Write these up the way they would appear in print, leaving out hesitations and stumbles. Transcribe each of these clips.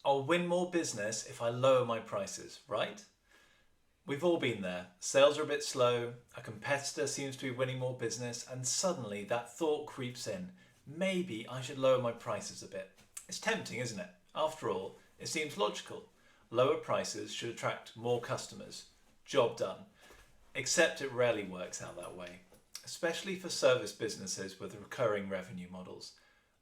I'll win more business if I lower my prices, right? We've all been there. Sales are a bit slow, a competitor seems to be winning more business, and suddenly that thought creeps in. Maybe I should lower my prices a bit. It's tempting, isn't it? After all, it seems logical. Lower prices should attract more customers. Job done. Except it rarely works out that way, especially for service businesses with recurring revenue models.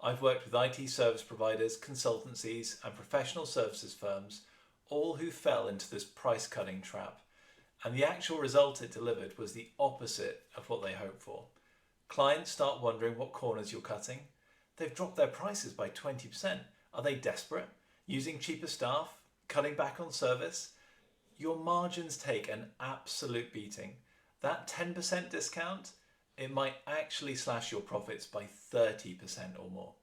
I've worked with IT service providers, consultancies, and professional services firms, all who fell into this price cutting trap. And the actual result it delivered was the opposite of what they hoped for. Clients start wondering what corners you're cutting. They've dropped their prices by 20%. Are they desperate? Using cheaper staff? Cutting back on service? Your margins take an absolute beating. That 10% discount, it might actually slash your profits by 30% or more.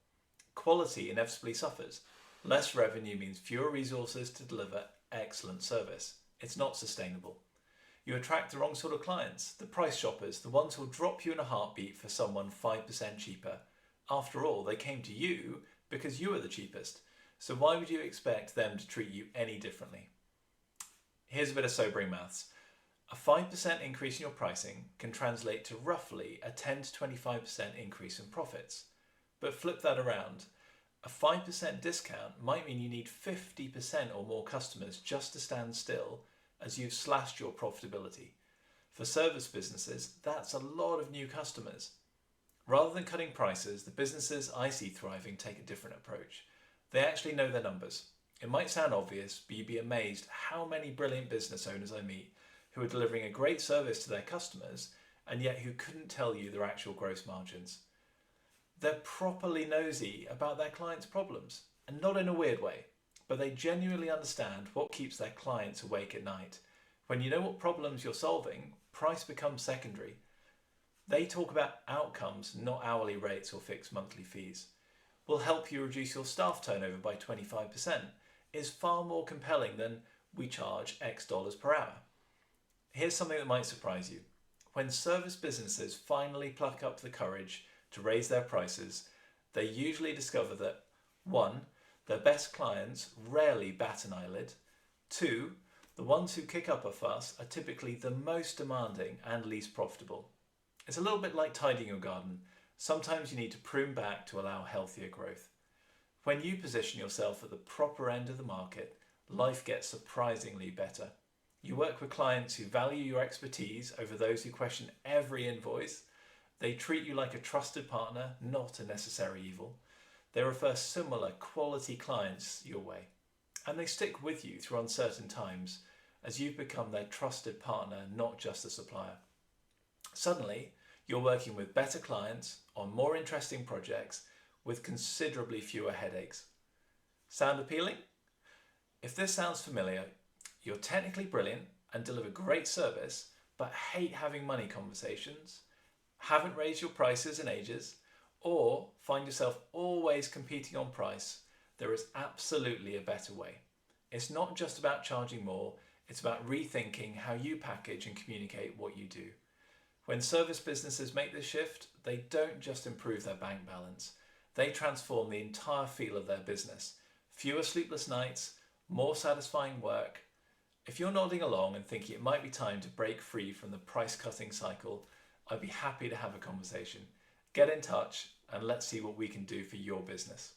Quality inevitably suffers. Less revenue means fewer resources to deliver excellent service. It's not sustainable. You attract the wrong sort of clients, the price shoppers, the ones who'll drop you in a heartbeat for someone 5% cheaper. After all, they came to you because you were the cheapest. So why would you expect them to treat you any differently? Here's a bit of sobering maths. A 5% increase in your pricing can translate to roughly a 10 to 25% increase in profits. But flip that around. A 5% discount might mean you need 50% or more customers just to stand still, as you've slashed your profitability. For service businesses, that's a lot of new customers. Rather than cutting prices, the businesses I see thriving take a different approach. They actually know their numbers. It might sound obvious, but you'd be amazed how many brilliant business owners I meet who are delivering a great service to their customers and yet who couldn't tell you their actual gross margins. They're properly nosy about their clients' problems, and not in a weird way, but they genuinely understand what keeps their clients awake at night. When you know what problems you're solving, price becomes secondary. They talk about outcomes, not hourly rates or fixed monthly fees. Will help you reduce your staff turnover by 25% is far more compelling than we charge X dollars per hour. Here's something that might surprise you. When service businesses finally pluck up the courage to raise their prices, they usually discover that 1. Their best clients rarely bat an eyelid. 2. The ones who kick up a fuss are typically the most demanding and least profitable. It's a little bit like tidying your garden. Sometimes you need to prune back to allow healthier growth. When you position yourself at the proper end of the market, life gets surprisingly better. You work with clients who value your expertise over those who question every invoice. They treat you like a trusted partner, not a necessary evil. They refer similar quality clients your way. And they stick with you through uncertain times as you've become their trusted partner, not just a supplier. Suddenly, you're working with better clients on more interesting projects with considerably fewer headaches. Sound appealing? If this sounds familiar, you're technically brilliant and deliver great service, but hate having money conversations, haven't raised your prices in ages, or find yourself always competing on price, there is absolutely a better way. It's not just about charging more, it's about rethinking how you package and communicate what you do. When service businesses make this shift, they don't just improve their bank balance, they transform the entire feel of their business. Fewer sleepless nights, more satisfying work. If you're nodding along and thinking it might be time to break free from the price cutting cycle, I'd be happy to have a conversation. Get in touch and let's see what we can do for your business.